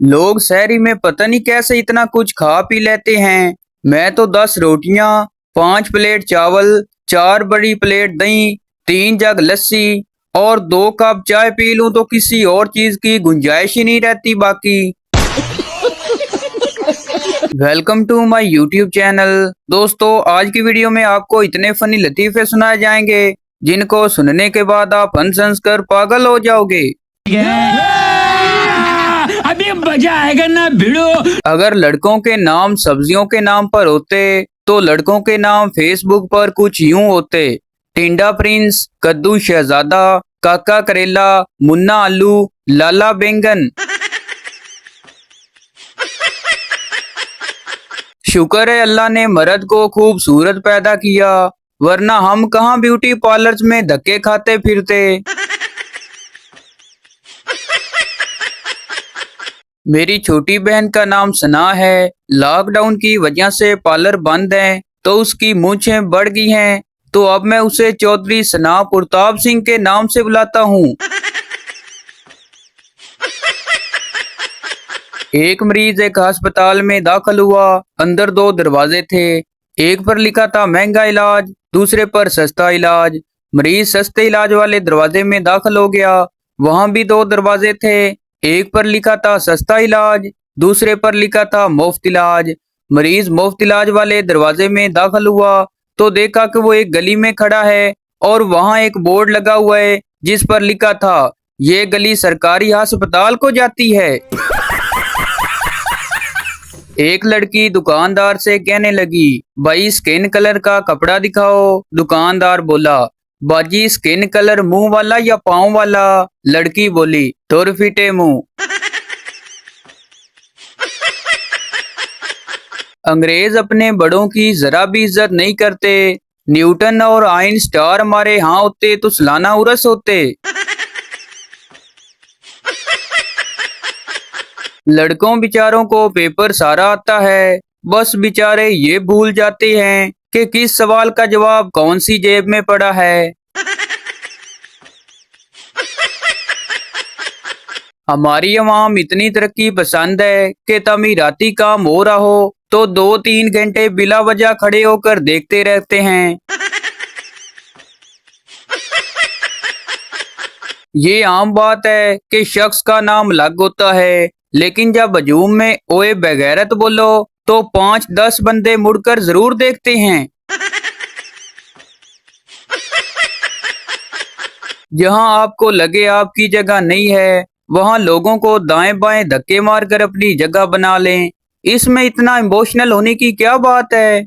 लोग शहरी में पता नहीं कैसे इतना कुछ खा पी लेते हैं। मैं तो 10 रोटियां, 5 प्लेट चावल, 4 बड़ी प्लेट दही, 3 जग लस्सी और 2 कप चाय पी लूं तो किसी और चीज की गुंजाइश ही नहीं रहती बाकी। Welcome to my YouTube channel. दोस्तों, आज की वीडियो में आपको इतने फनी लतीफे सुनाए जाएंगे जिनको सुनने के बाद आप हंस हंस कर पागल हो जाओगे। अभी मजा आएगा ना भिड़ो। अगर लड़कों के नाम सब्जियों के नाम पर होते तो लड़कों के नाम फेसबुक पर कुछ यूं होते: टिंडा प्रिंस, कद्दू शहजादा, काका करेला, मुन्ना आलू, लाला बैंगन। शुक्र है अल्लाह ने मर्द को खूबसूरत पैदा किया, वरना हम कहाँ ब्यूटी पार्लर्स में धक्के खाते फिरते। मेरी छोटी बहन का नाम सना है। लॉकडाउन की वजह से पार्लर बंद है तो उसकी मूंछें बढ़ गई हैं, तो अब मैं उसे चौधरी सना प्रताप सिंह के नाम से बुलाता हूँ। एक मरीज एक अस्पताल में दाखिल हुआ। अंदर 2 दरवाजे थे। एक पर लिखा था महंगा इलाज, दूसरे पर सस्ता इलाज। मरीज सस्ते इलाज वाले दरवाजे में दाखिल हो गया। वहां भी 2 दरवाजे थे। एक पर लिखा था सस्ता इलाज, दूसरे पर लिखा था मुफ्त इलाज। मरीज मुफ्त इलाज वाले दरवाजे में दाखिल हुआ तो देखा कि वो एक गली में खड़ा है और वहां एक बोर्ड लगा हुआ है जिस पर लिखा था, ये गली सरकारी अस्पताल को जाती है। एक लड़की दुकानदार से कहने लगी, भाई स्किन कलर का कपड़ा दिखाओ। दुकानदार बोला, बाजी स्किन कलर मुंह वाला या पाँव वाला? लड़की बोली, तुर फिटे मुंह। अंग्रेज अपने बड़ों की जरा भी इज्जत नहीं करते। न्यूटन और आइंस्टाइन हमारे यहाँ होते तो सालाना उर्स होते। लड़कों बेचारों को पेपर सारा आता है, बस बेचारे ये भूल जाते हैं कि किस सवाल का जवाब कौन सी जेब में पड़ा है। हमारी अवाम इतनी तरक्की पसंद है कि तमीराती काम हो रहा हो तो 2-3 घंटे बिला वजह खड़े होकर देखते रहते हैं। ये आम बात है कि शख्स का नाम अलग होता है, लेकिन जब हजूम में ओए बेगैरत बोलो तो 5-10 बंदे मुड़कर जरूर देखते हैं। जहां आपको लगे आपकी जगह नहीं है, वहां लोगों को दाएं बाएं धक्के मारकर अपनी जगह बना लें। इसमें इतना इमोशनल होने की क्या बात है?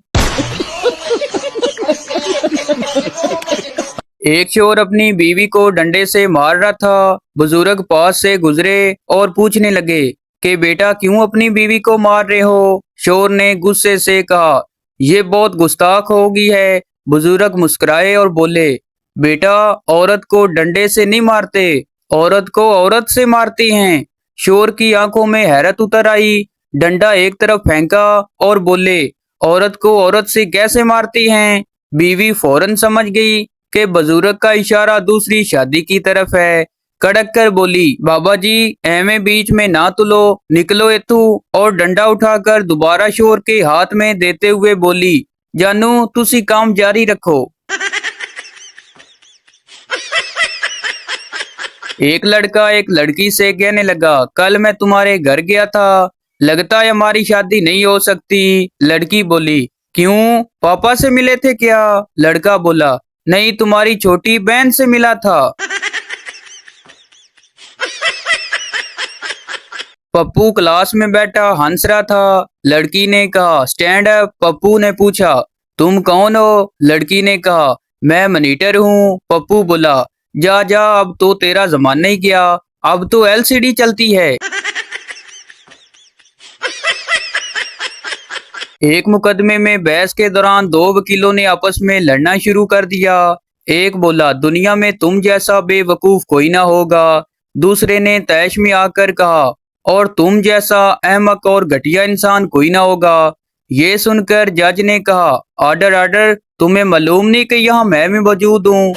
एक शोर अपनी बीवी को डंडे से मार रहा था। बुजुर्ग पास से गुजरे और पूछने लगे कि बेटा क्यों अपनी बीवी को मार रहे हो? शोर ने गुस्से से कहा, ये बहुत गुस्ताख हो गई है। बुजुर्ग मुस्कुराए और बोले, बेटा औरत को डंडे से नहीं मारते, औरत को औरत से मारते हैं। शोर की आंखों में हैरत उतर आई। डंडा एक तरफ फेंका और बोले, औरत को औरत से कैसे मारती हैं? बीवी फौरन समझ गई कि बुजुर्ग का इशारा दूसरी शादी की तरफ है। कड़क कर बोली, बाबा जी एमे बीच में ना तुलो, निकलो एथू। और डंडा उठाकर दोबारा शोर के हाथ में देते हुए बोली, जानू तुसी काम जारी रखो। एक लड़का एक लड़की से कहने लगा, कल मैं तुम्हारे घर गया था, लगता है हमारी शादी नहीं हो सकती। लड़की बोली, क्यों, पापा से मिले थे क्या? लड़का बोला, नहीं तुम्हारी छोटी बहन से मिला था। पप्पू क्लास में बैठा हंस रहा था। लड़की ने कहा, स्टैंड अप। पप्पू ने पूछा, तुम कौन हो? लड़की ने कहा, मैं मॉनिटर हूँ। पप्पू बोला, जा जा, अब तो तेरा जमाना ही गया, अब तो एलसीडी चलती है। एक मुकदमे में बहस के दौरान 2 वकीलों ने आपस में लड़ना शुरू कर दिया। एक बोला, दुनिया में तुम जैसा बेवकूफ कोई ना होगा। दूसरे ने तैश में आकर कहा, और तुम जैसा अहमक और घटिया इंसान कोई ना होगा। ये सुनकर जज ने कहा, ऑर्डर ऑर्डर, तुम्हें मालूम नहीं कि यहाँ मैं भी मौजूद हूँ।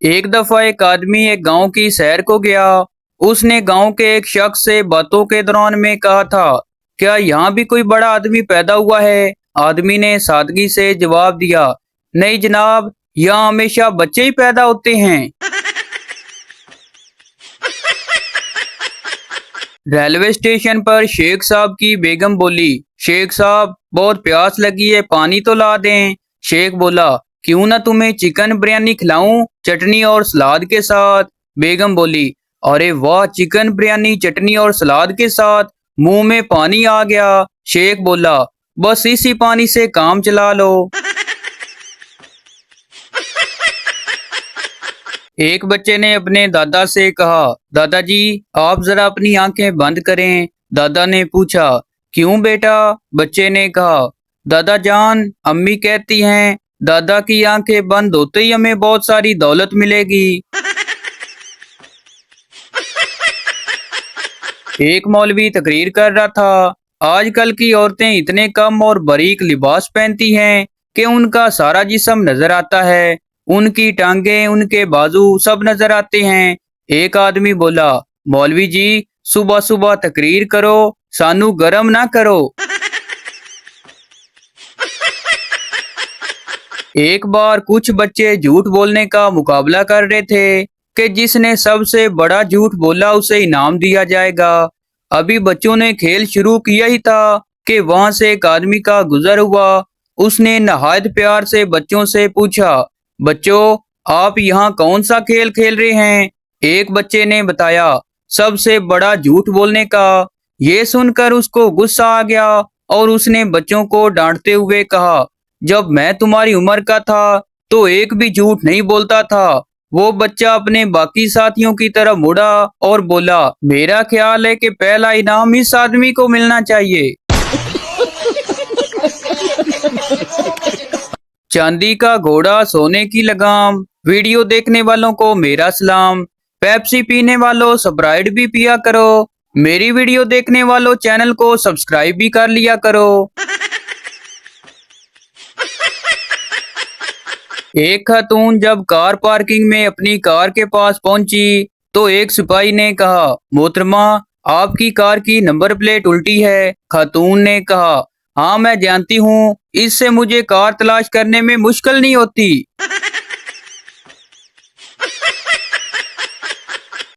एक दफा एक आदमी एक गांव की सैर को गया। उसने गांव के एक शख्स से बातों के दौरान में कहा था, क्या यहाँ भी कोई बड़ा आदमी पैदा हुआ है? आदमी ने सादगी से जवाब दिया, नहीं जनाब, यहाँ हमेशा बच्चे ही पैदा होते हैं। रेलवे स्टेशन पर शेख साहब की बेगम बोली, शेख साहब बहुत प्यास लगी है, पानी तो ला दें। शेख बोला, क्यों ना तुम्हें चिकन बिरयानी खिलाऊं, चटनी और सलाद के साथ। बेगम बोली, अरे वाह, चिकन बिरयानी चटनी और सलाद के साथ, मुंह में पानी आ गया। शेख बोला, बस इसी पानी से काम चला लो। एक बच्चे ने अपने दादा से कहा, दादाजी आप जरा अपनी आंखें बंद करें। दादा ने पूछा, क्यों बेटा? बच्चे ने कहा, दादा जान, अम्मी कहती हैं दादा की आंखें बंद होते ही हमें बहुत सारी दौलत मिलेगी। एक मौलवी तकरीर कर रहा था, आजकल की औरतें इतने कम और बारीक लिबास पहनती हैं कि उनका सारा जिस्म नजर आता है, उनकी टांगे, उनके बाजू सब नजर आते हैं। एक आदमी बोला, मौलवी जी सुबह सुबह तकरीर करो, सानू गरम ना करो। एक बार कुछ बच्चे झूठ बोलने का मुकाबला कर रहे थे कि जिसने सबसे बड़ा झूठ बोला उसे इनाम दिया जाएगा। अभी बच्चों ने खेल शुरू किया ही था कि वहां से एक आदमी का गुजर हुआ। उसने नहायत प्यार से बच्चों से पूछा, बच्चों आप यहाँ कौन सा खेल खेल रहे हैं? एक बच्चे ने बताया, सबसे बड़ा झूठ बोलने का। ये सुनकर उसको गुस्सा आ गया और उसने बच्चों को डांटते हुए कहा, जब मैं तुम्हारी उम्र का था तो एक भी झूठ नहीं बोलता था। वो बच्चा अपने बाकी साथियों की तरफ मुड़ा और बोला, मेरा ख्याल है कि पहला इनाम इस आदमी को मिलना चाहिए। चांदी का घोड़ा सोने की लगाम। वीडियो देखने वालों को मेरा सलाम। पेप्सी पीने वालों स्प्राइट भी पिया करो। मेरी वीडियो देखने वालों चैनल को सब्सक्राइब भी कर लिया करो। एक खातून जब कार पार्किंग में अपनी कार के पास पहुंची तो एक सिपाही ने कहा, मोहतरमा आपकी कार की नंबर प्लेट उल्टी है। खातून ने कहा, हाँ मैं जानती हूँ, इससे मुझे कार तलाश करने में मुश्किल नहीं होती।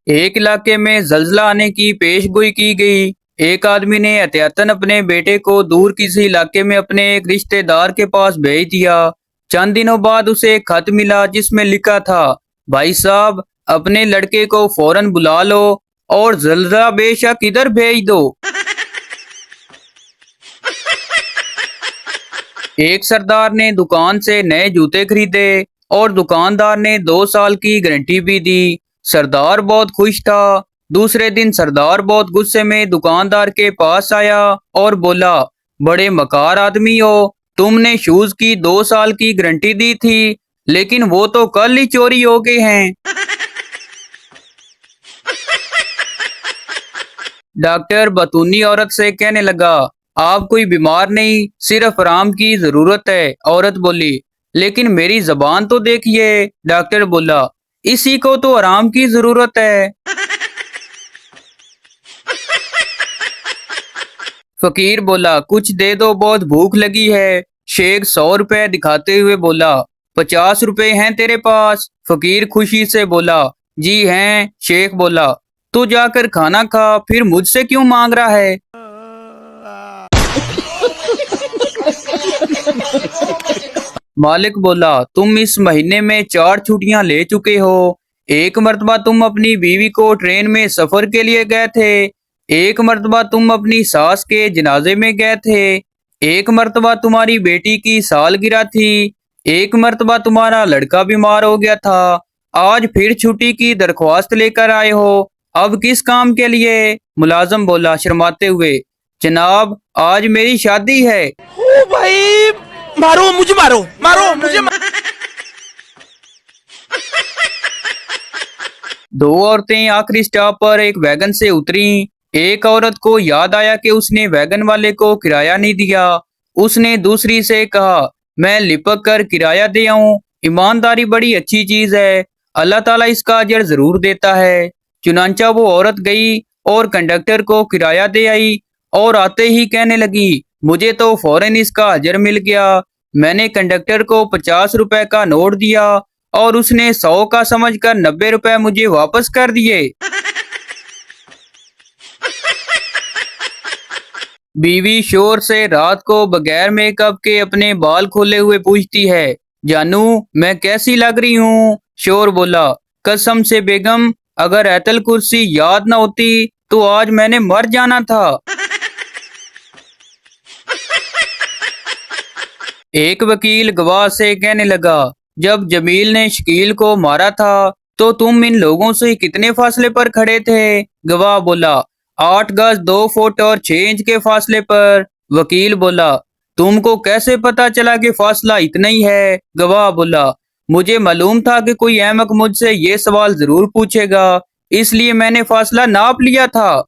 एक इलाके में जल्जला आने की पेशगोई की गई। एक आदमी ने एहतियातन अपने बेटे को दूर किसी इलाके में अपने एक रिश्तेदार के पास भेज दिया। चंद दिनों बाद उसे एक खत मिला जिसमें लिखा था, भाई साहब अपने लड़के को फौरन बुला लो और जल्जला बेशक इधर भेज दो। एक सरदार ने दुकान से नए जूते खरीदे और दुकानदार ने 2 साल की गारंटी भी दी। सरदार बहुत खुश था। दूसरे दिन सरदार बहुत गुस्से में दुकानदार के पास आया और बोला, बड़े मकार आदमी हो, तुमने शूज की 2 साल की गारंटी दी थी लेकिन वो तो कल ही चोरी हो गए हैं। डॉक्टर बतूनी औरत से कहने लगा, आप कोई बीमार नहीं, सिर्फ आराम की जरूरत है। औरत बोली, लेकिन मेरी जबान तो देखिए। डॉक्टर बोला, इसी को तो आराम की जरूरत है। फकीर बोला, कुछ दे दो, बहुत भूख लगी है। शेख 100 रुपए दिखाते हुए बोला, 50 रुपए हैं तेरे पास? फकीर खुशी से बोला, जी हैं। शेख बोला, तू जाकर खाना खा, फिर मुझसे क्यों मांग रहा है? मालिक बोला, तुम इस महीने में 4 छुट्टियां ले चुके हो। एक मर्तबा तुम अपनी बीवी को ट्रेन में सफर के लिए गए थे, एक मर्तबा तुम अपनी सास के जनाजे में गए थे, एक मर्तबा तुम्हारी बेटी की सालगिरह थी, एक मर्तबा तुम्हारा लड़का बीमार हो गया था। आज फिर छुट्टी की दरख्वास्त लेकर आए हो, अब किस काम के लिए? मुलाजम बोला शर्माते हुए, जनाब आज मेरी शादी है। ओ भाई, मारो मुझे, मारो मारो मुझे। दो औरतें आखिरी स्टॉप पर एक वैगन से उतरी। एक औरत को याद आया कि उसने वैगन वाले को किराया नहीं दिया। उसने दूसरी से कहा, मैं लिपक कर किराया दे आऊं। ईमानदारी बड़ी अच्छी चीज है। अल्लाह ताला इसका अजर जरूर देता है। चुनांचा वो औरत गई और कंडक्टर को किराया दे आई और आते ही कहने लगी, मुझे तो फौरन इसका अजर मिल गया। मैंने कंडक्टर को 50 रुपए का नोट दिया और उसने 100 का समझकर 90 रुपए मुझे वापस कर दिए। बीवी शोर से रात को बगैर मेकअप के अपने बाल खोले हुए पूछती है, जानू मैं कैसी लग रही हूँ? शोर बोला, कसम से बेगम, अगर ऐतल कुर्सी याद न होती तो आज मैंने मर जाना था। एक वकील गवाह से कहने लगा, जब जमील ने शकील को मारा था तो तुम इन लोगों से कितने फासले पर खड़े थे? गवाह बोला, 8 गज 2 फुट और 6 इंच के फासले पर। वकील बोला, तुमको कैसे पता चला कि फासला इतना ही है? गवाह बोला, मुझे मालूम था कि कोई अहमक मुझसे ये सवाल जरूर पूछेगा, इसलिए मैंने फासला नाप लिया था।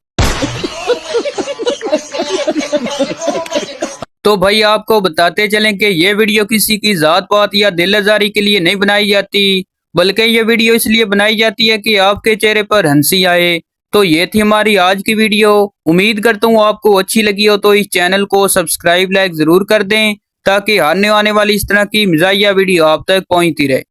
तो भाई आपको बताते चलें कि ये वीडियो किसी की जात पात या दिल आजारी के लिए नहीं बनाई जाती, बल्कि ये वीडियो इसलिए बनाई जाती है कि आपके चेहरे पर हंसी आए। तो ये थी हमारी आज की वीडियो। उम्मीद करता हूँ आपको अच्छी लगी हो, तो इस चैनल को सब्सक्राइब लाइक जरूर कर दें ताकि आने वाली इस तरह की मज़ाहिया वीडियो आप तक पहुँचती रहे।